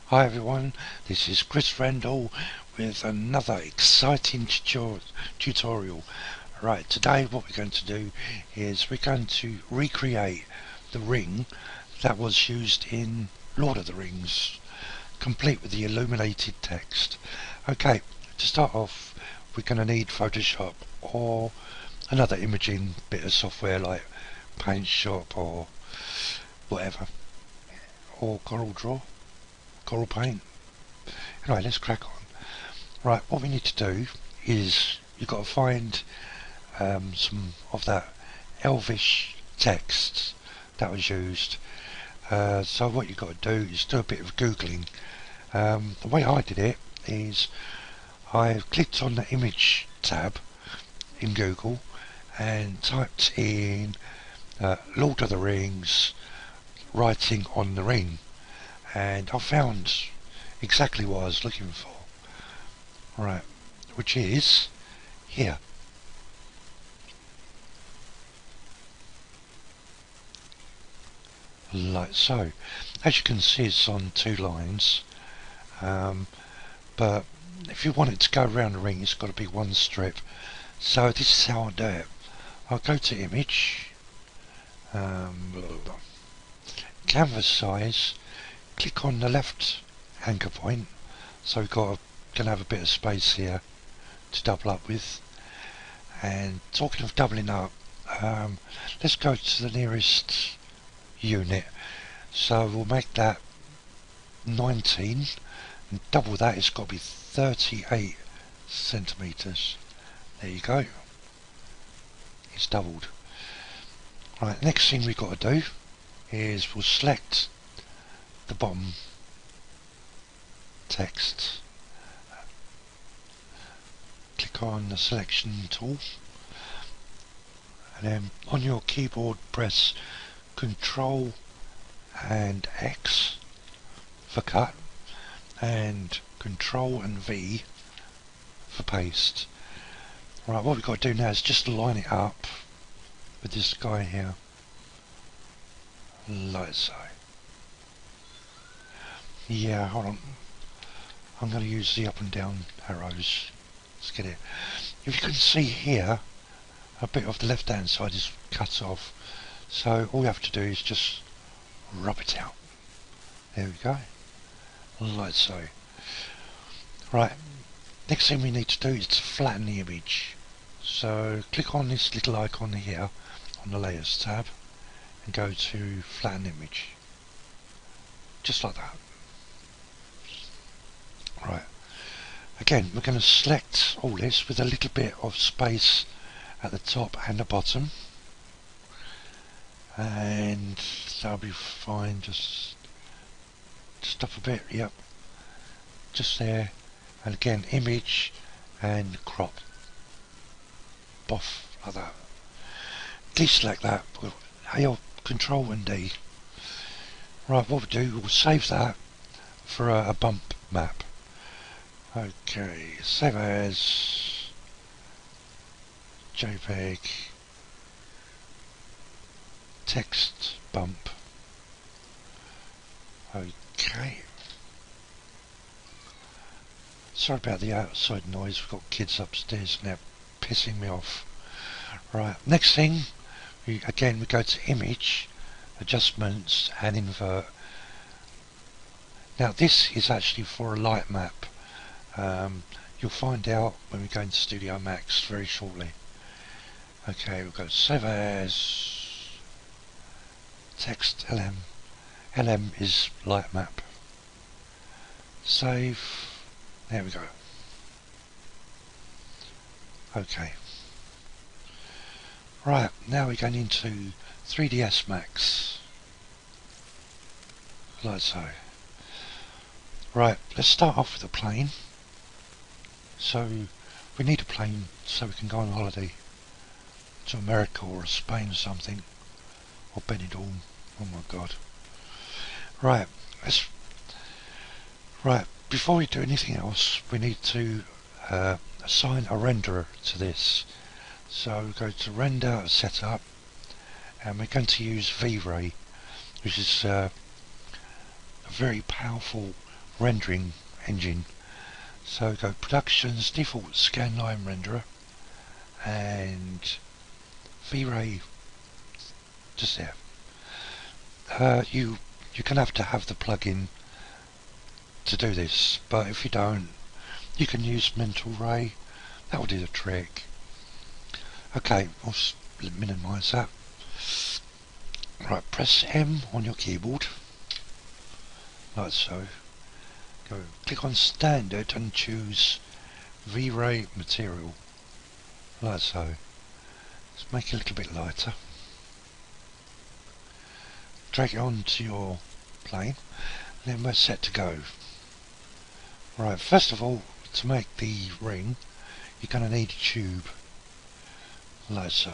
Hi everyone, this is Chris Randall with another exciting tutorial. Right, today what we're going to do is we're going to recreate the ring that was used in Lord of the Rings, complete with the illuminated text. Okay, to start off we're going to need Photoshop or another imaging bit of software like Paint Shop or whatever, or Coral Paint. Anyway, let's crack on. Right, what we need to do is you've got to find some of that elvish text that was used. So what you've got to do is do a bit of googling. The way I did it is I clicked on the image tab in Google and typed in Lord of the Rings writing on the ring, and I found exactly what I was looking for. Right, which is here. Like so. As you can see, it's on two lines, but if you want it to go around the ring, it's got to be one strip. So this is how I do it. I'll go to image, canvas size, click on the left anchor point, so we've got to have a bit of space here to double up with. And talking of doubling up, let's go to the nearest unit, so we'll make that 19, and double that, it's got to be 38 centimeters. There you go, it's doubled. Right, next thing we've got to do is we'll select the bottom text, click on the selection tool, and then on your keyboard press Control and X for cut and Control and V for paste. Right, what we've got to do now is just line it up with this guy here, like so. Yeah, hold on, I'm going to use the up and down arrows. Let's get it. If you can see here, a bit of the left hand side is cut off, so all you have to do is just rub it out. There we go, like so. Right, next thing we need to do is to flatten the image. So click on this little icon here on the layers tab and go to flatten image, just like that. Right, again we're going to select all this with a little bit of space at the top and the bottom, and that'll be fine. Just up a bit, yep, just there. And again, image and crop, boff, like that. Deselect that with Control and D. Right, what we'll do, we'll save that for a bump map. Okay, save as JPEG text bump. Okay. Sorry about the outside noise, we've got kids upstairs now pissing me off. Right, next thing, we go to image, adjustments and invert. Now this is actually for a light map. You'll find out when we go into Studio Max very shortly. Okay, we'll go save as text LM. LM is light map. Save. There we go. Okay. Right, now we're going into 3ds Max. Like so. Right, let's start off with a plane. So we need a plane so we can go on holiday to America or Spain or something, or Benidorm. Oh my god. Right, before we do anything else, we need to assign a renderer to this. So go to render, setup, and we're going to use V-Ray, which is a very powerful rendering engine. So go Productions, Default Scanline Renderer, and V-Ray just there. You can have to have the plugin to do this, but if you don't, you can use Mental Ray. That will do the trick. Okay, I'll minimise that. Right, press M on your keyboard, like so. Go click on Standard and choose V-Ray Material, like so. Let's make it a little bit lighter. Drag it onto your plane, and then we're set to go. Right, first of all, to make the ring, you're going to need a tube, like so.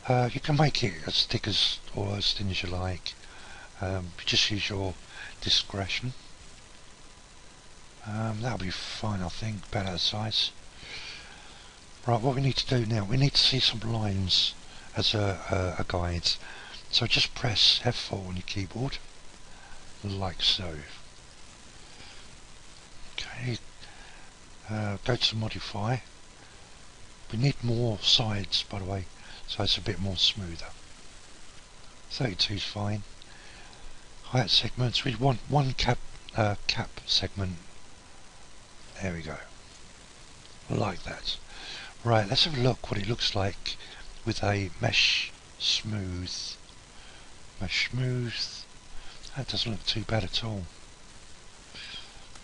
You can make it as thick as or as thin as you like. Just use your discretion. That'll be fine, I think, about that size. Right, what we need to do now, we need to see some lines as a guide. So just press F4 on your keyboard, like so. Okay, go to Modify. We need more sides, by the way, so it's a bit more smoother. 32 is fine. Height segments, we want one cap segment. There we go, like that. Right, let's have a look what it looks like with a mesh smooth. Mesh smooth. That doesn't look too bad at all.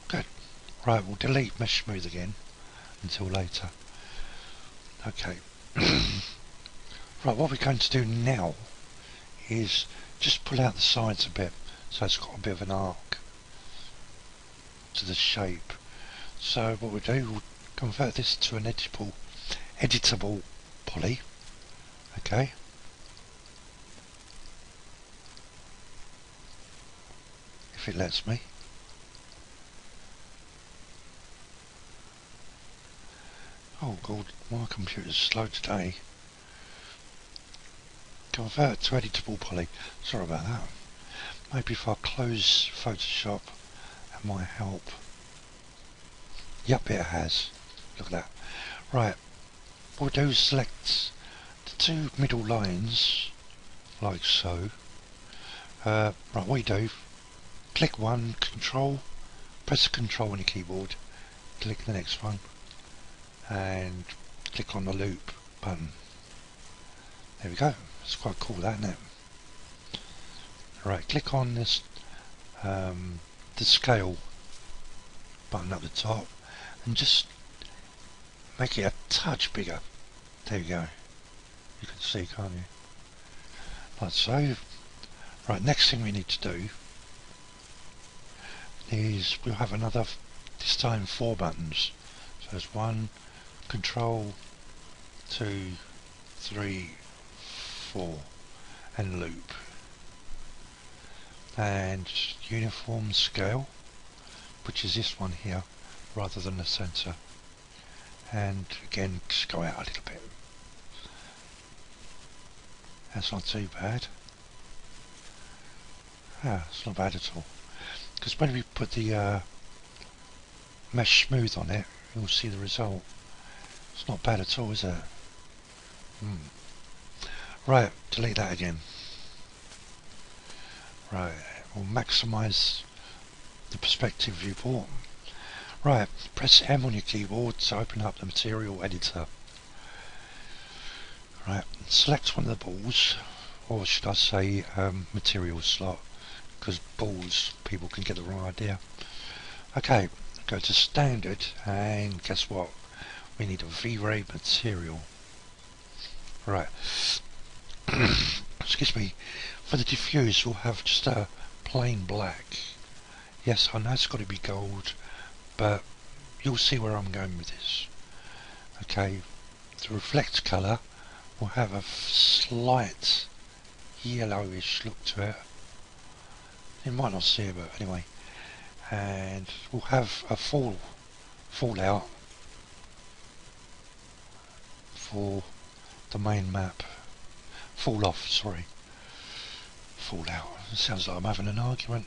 Good. Right, we'll delete mesh smooth again until later. Okay. Right, what we're going to do now is just pull out the sides a bit so it's got a bit of an arc to the shape. So what we'll do, we'll convert this to an editable poly. Okay. If it lets me. Oh god, my computer's slow today. Convert to editable poly. Sorry about that. Maybe if I close Photoshop, that might help. Yep, it has. Look at that. Right, what we'll do is select the two middle lines, like so. Right, what you do, click one, Control, press Control on your keyboard, click the next one, and click on the loop button. There we go. It's quite cool, that, isn't it? Right, click on this the scale button up the top and just make it a touch bigger. There you go. You can see, can't you? Like so. Right, next thing we need to do is we'll have another, this time 4 buttons. So there's 1, Control, 2, 3, 4, and loop. And uniform scale, which is this one here, rather than the center. And again, just go out a little bit. That's not too bad. It's not bad at all. Because when we put the mesh smooth on it, you'll see the result. It's not bad at all, is it? Right, delete that again. Right, we'll maximise the perspective viewport. Right, press M on your keyboard to open up the material editor. Right, select one of the balls, or should I say material slot, because balls, people can get the wrong idea. Okay, go to standard, and guess what? We need a V-Ray material. Right, excuse me, for the diffuse we'll have just a plain black. Yes, I know it's got to be gold, but you'll see where I'm going with this. Okay, the reflect colour will have a slight yellowish look to it. You might not see it, but anyway. And we'll have a fallout for the main map. Fall off, sorry. Fallout. Sounds like I'm having an argument.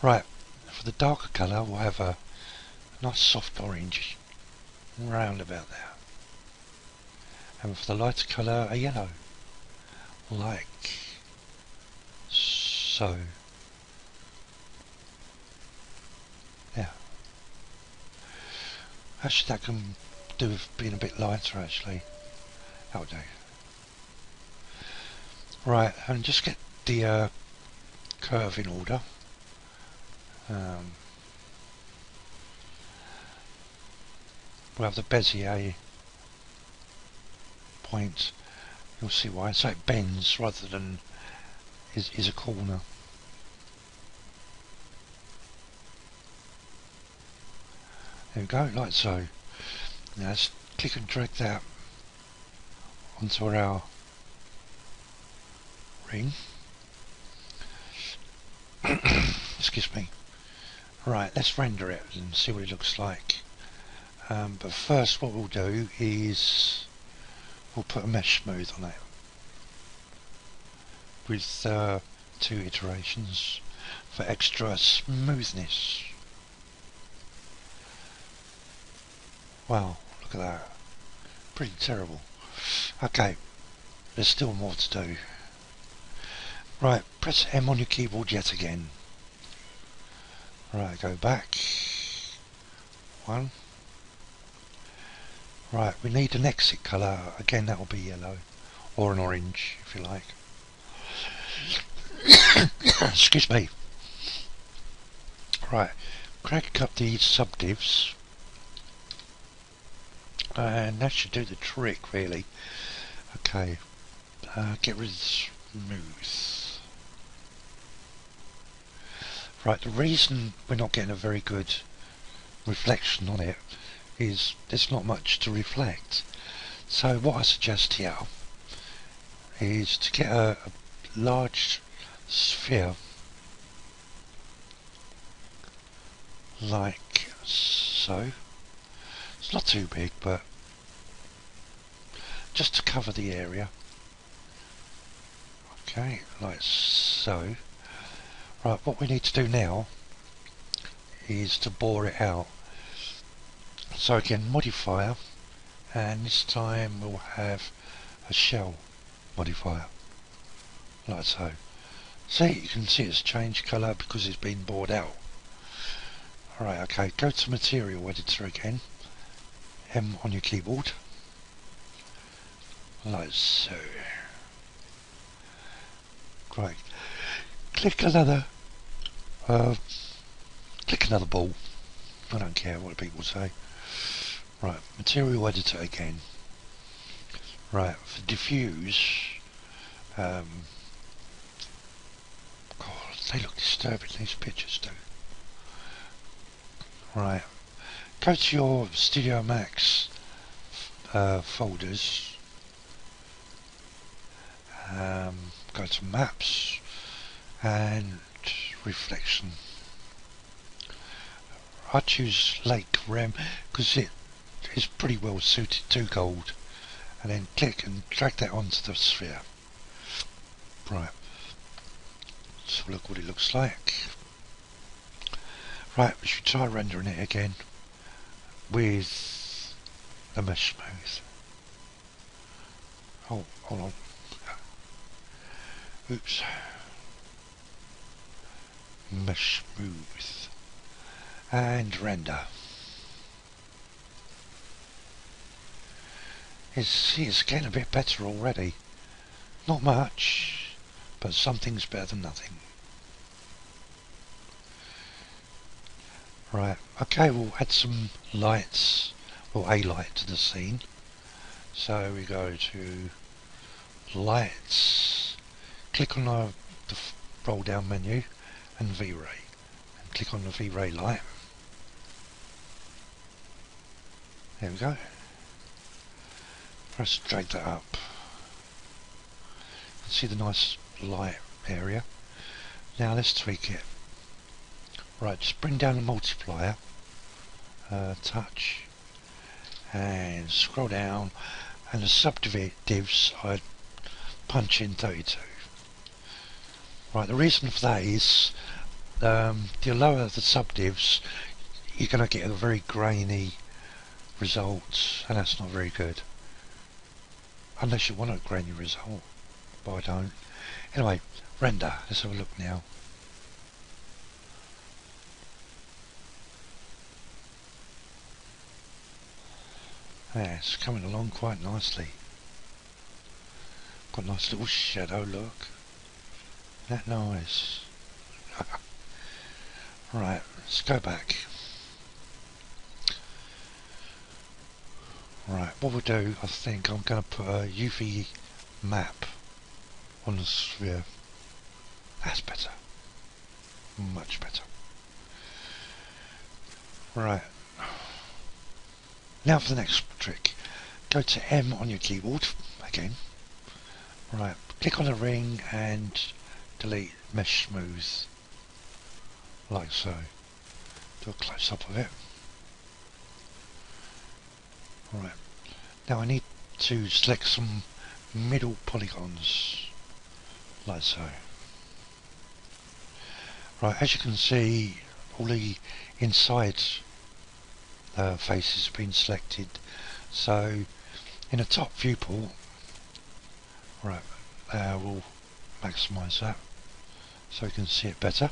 Right, for the darker colour we'll have a nice soft orange round about there. And for the lighter colour, a yellow. Like so. Yeah. Actually that can do with being a bit lighter actually. That'll do. Right, and just get the curve in order. We'll have the Bezier point. You'll see why. So it bends rather than is a corner. There we go, like so. Now let's click and drag that onto our ring. Excuse me. Right, let's render it and see what it looks like. But first what we'll do is we'll put a mesh smooth on it with 2 iterations for extra smoothness. Wow, look at that. Pretty terrible. Okay, there's still more to do. Right, press M on your keyboard yet again. Right, go back. 1. Right, we need an exit colour. Again, that will be yellow. Or an orange, if you like. Excuse me. Right, crank up the subdivs. And that should do the trick, really. Okay, get rid of smooth. Right, the reason we're not getting a very good reflection on it is there's not much to reflect. So what I suggest here is to get a large sphere like so. It's not too big, but just to cover the area. Okay, like so. Right, what we need to do now is to bore it out. So again, modifier, and this time we'll have a shell modifier, like so. See, you can see it's changed colour because it's been bored out. Alright, okay, go to material editor again, M on your keyboard, like so. Great. Click another ball. I don't care what people say. Right, material editor again. Right, for diffuse, God, they look disturbing, these pictures do. Right, go to your Studio Max folders, go to maps and reflection. I choose Lake Rem because it is pretty well suited to gold, and then click and drag that onto the sphere. Right, so look what it looks like. Right, we should try rendering it again with the mesh smooth. Oh, hold on. Oops. Mesh smooth and render. It's getting a bit better already. Not much, but something's better than nothing. Right, okay, we'll add some lights, or a light to the scene. So we go to lights, click on the roll down menu and V-Ray, and click on the V-Ray light. There we go. Press drag that up. You can see the nice light area. Now let's tweak it. Right, just bring down the multiplier, touch, and scroll down, and the subdivs I'd punch in 32. Right, the reason for that is the lower the subdivs, you're going to get a very grainy result, and that's not very good. Unless you want a grainy result, but I don't. Anyway, render. Let's have a look now. Yeah, it's coming along quite nicely. Got a nice little shadow look. Isn't that nice? Right, let's go back. Right, what we'll do, I think I'm going to put a UV map on the sphere. That's better. Much better. Right. Now for the next trick. Go to M on your keyboard again. Right, click on the ring and delete mesh smooth. Like so. Do a close up of it. Right. Now I need to select some middle polygons. Like so. Right, as you can see, all the inside faces have been selected. So in the top viewport, right, we'll maximise that so you can see it better.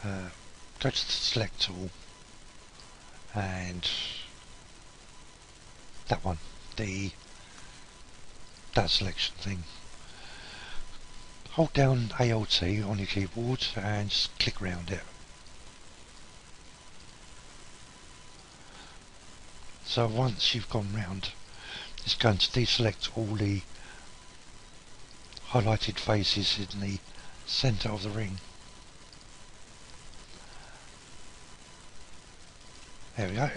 Go to the select tool and that one, that selection thing. Hold down ALT on your keyboard and just click around it. So once you've gone round, it's going to deselect all the highlighted faces in the centre of the ring. There we go.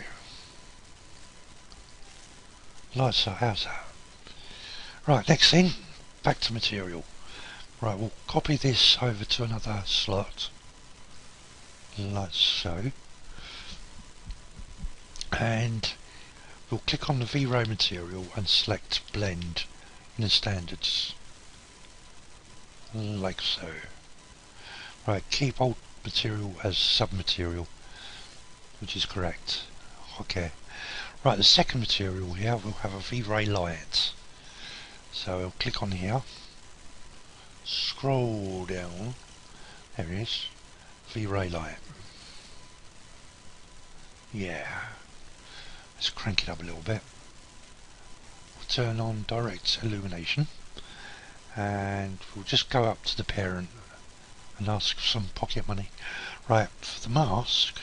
Like so, how's that? Right, next thing, back to material. Right, we'll copy this over to another slot, like so. And we'll click on the V-Ray material and select blend in the standards, like so. Right, keep old material as sub-material, which is correct. Okay. Right, the second material here, we'll have a V-Ray light. So I'll click on here, scroll down, there it is, V-Ray light. Yeah. Let's crank it up a little bit. We'll turn on direct illumination and we'll just go up to the parent and ask for some pocket money. Right, for the mask,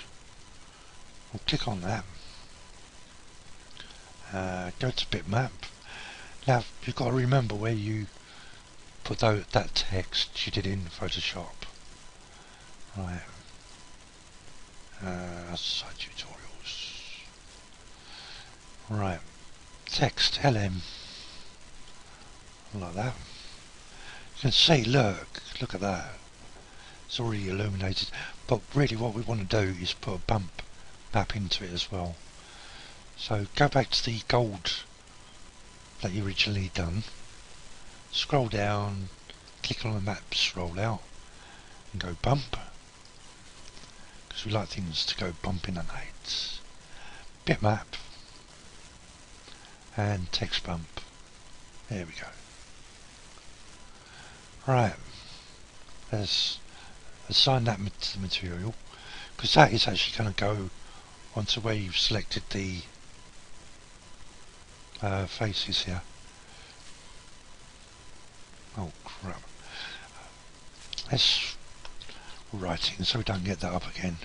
we'll click on that. Go to bitmap. Now you've got to remember where you put that text you did in Photoshop. Right. Side tutorials. Right. Text LM. Like that. You can see, look at that. It's already illuminated. But really what we want to do is put a bump map into it as well. So go back to the gold that you originally done. Scroll down, click on the maps rollout and go bump. Because we like things to go bump in the night. Bitmap and text bump. There we go. Right, let's assign that to the material, because that is actually going to go onto where you've selected the faces here. Oh crap. Let's write it so we don't get that up again.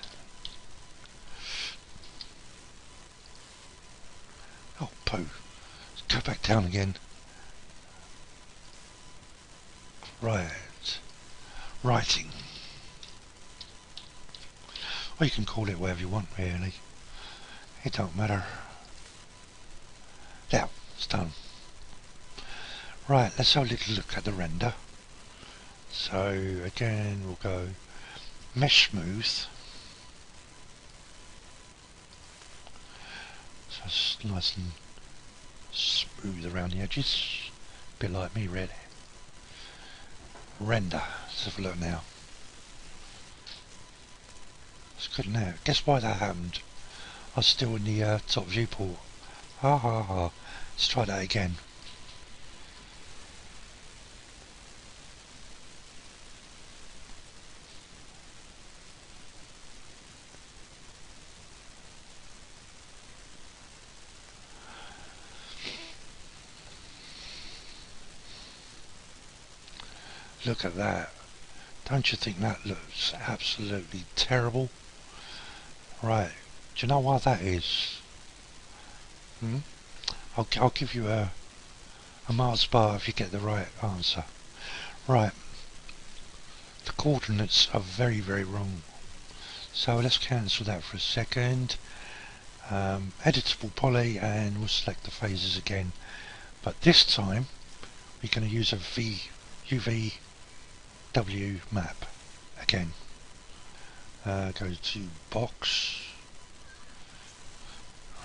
Oh poo. Let's go back down again. Right. Writing. Or you can call it whatever you want really. It don't matter. There, it's done. Right, let's have a little look at the render. So again we'll go mesh smooth. So it's nice and smooth around the edges. A bit like me really. Render. Let's have a look now. It's good now. Guess why that happened? I was still in the top viewport. Ha ha ha. Let's try that again. Look at that. Don't you think that looks absolutely terrible? Right. Do you know why that is? Hmm? I'll give you a Mars bar if you get the right answer. Right. The coordinates are very, very wrong. So let's cancel that for a second. Editable poly, and we'll select the phases again. But this time we're going to use a UVW map again. Go to box.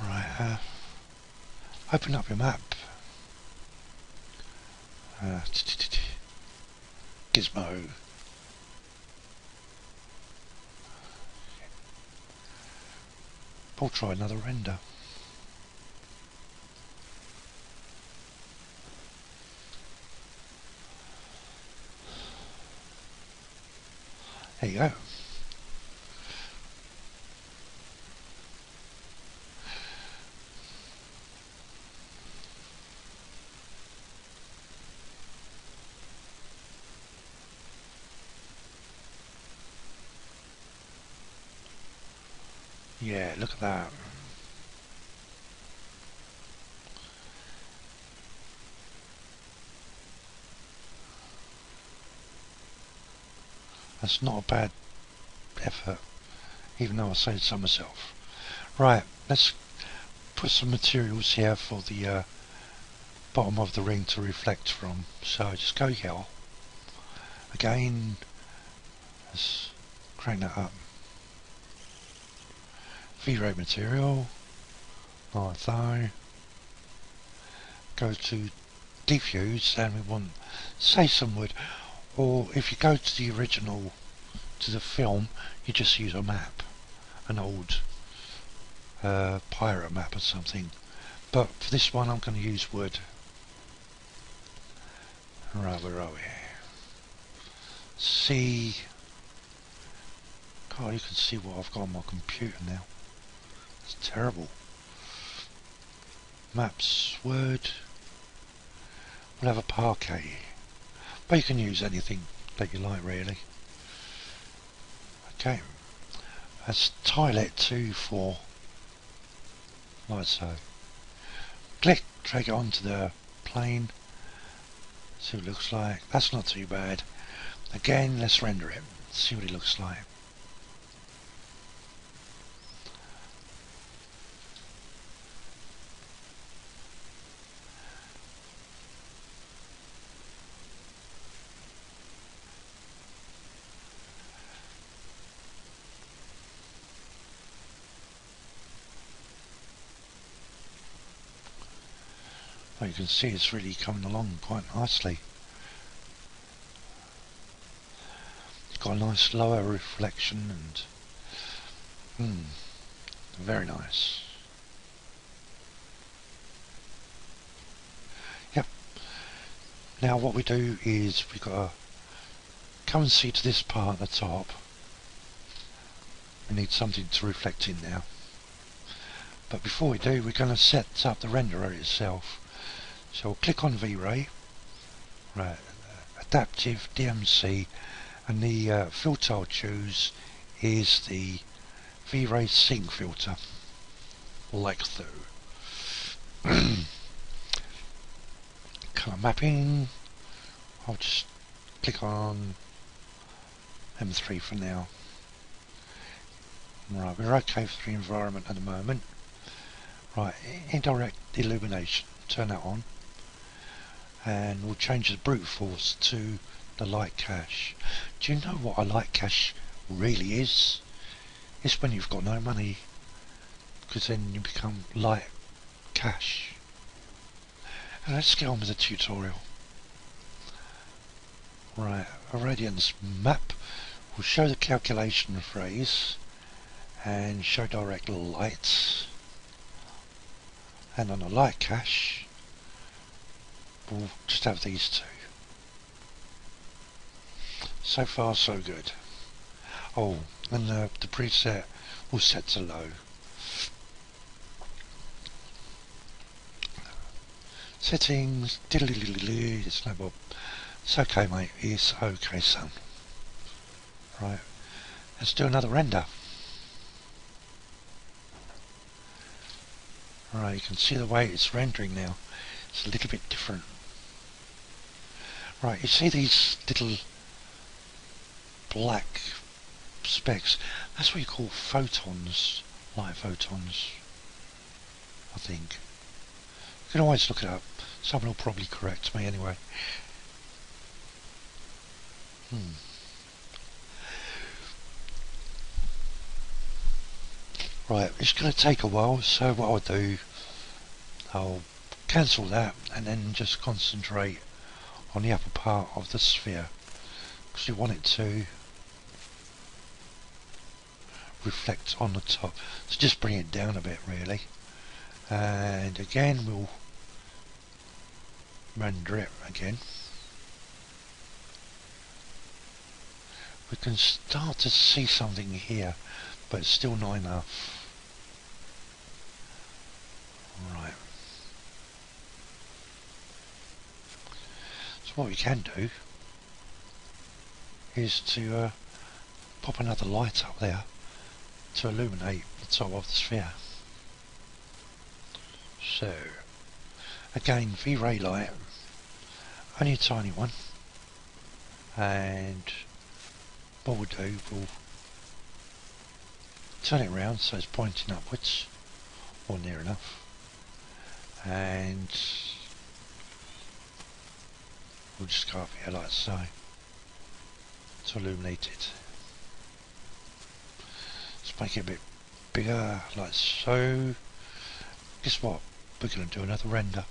Right. Open up your map. Gizmo. We'll try another render. There you go. Yeah, look at that. That's not a bad effort, even though I say so myself. Right, let's put some materials here for the bottom of the ring to reflect from. So just go here. Again, let's crank that up. V-Ray material, like so. Go to diffuse, and we want, say, some wood. Or if you go to the original, to the film, you just use a map, an old pirate map or something. But for this one I'm going to use wood. Right, where are we? See, God, you can see what I've got on my computer now. It's terrible. Maps, wood. We'll have a parquet. But you can use anything that you like, really. Okay, let's tile it to 4, like so. Click, drag it onto the plane. See what it looks like. That's not too bad. Again, let's render it. See what it looks like. Well, you can see it's really coming along quite nicely. It's got a nice lower reflection and very nice. Yep. Now what we do is we've got to come and see to this part at the top. We need something to reflect in now. But before we do, we're going to set up the renderer itself. So we'll click on V-Ray, right, Adaptive DMC, and the filter I'll choose is the V-Ray Sync filter, like so. Colour mapping, I'll just click on M3 for now. Right, we're okay for the environment at the moment. Right, indirect illumination, turn that on. And we'll change the brute force to the light cache. Do you know what a light cache really is? It's when you've got no money, because then you become light cache. And let's get on with the tutorial. Right, a radiance map will show the calculation phrase and show direct lights, and on the light cache we'll just have these two. So far so good. Oh, and the preset will set to low. Settings, it's no Bob. It's okay, mate, it's okay, son. Right, let's do another render. Right, you can see the way it's rendering now. It's a little bit different. Right, you see these little black specks? That's what you call photons, light photons, I think. You can always look it up. Someone will probably correct me anyway. Right, it's going to take a while, so what I'll do, I'll cancel that and then just concentrate on the upper part of the sphere, because we want it to reflect on the top. So just bring it down a bit really, and again we'll render it again. We can start to see something here, but it's still not enough. Right. So what we can do is to pop another light up there to illuminate the top of the sphere. So again, V-ray light, only a tiny one, and what we'll do, we'll turn it around so it's pointing upwards, or near enough, and we'll just go up here like so to illuminate it. Let's make it a bit bigger like so. Guess what? We're going to do another render.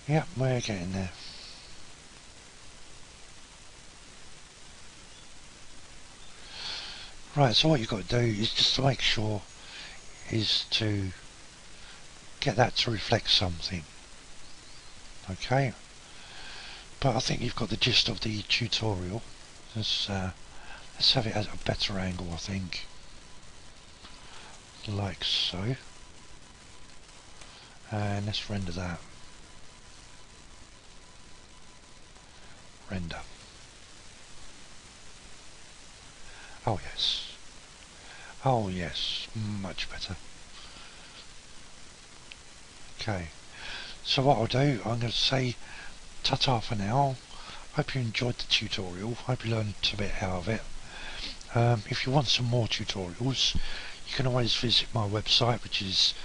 Yep, we're getting there. Right, so what you've got to do is just to make sure is to get that to reflect something. Okay, but I think you've got the gist of the tutorial. Let's have it at a better angle, I think, like so, and let's render that. Render. Oh yes. Oh yes, much better. Okay, so what I'll do, I'm going to say ta-ta for now. Hope you enjoyed the tutorial, hope you learned a bit out of it. If you want some more tutorials, you can always visit my website, which is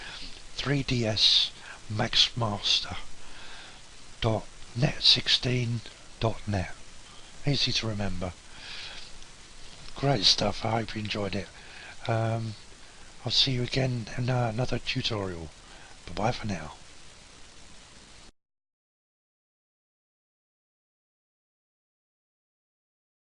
3dsmaxmaster.net16.net. Easy to remember. Great stuff, I hope you enjoyed it. I'll see you again in another tutorial. Bye bye for now.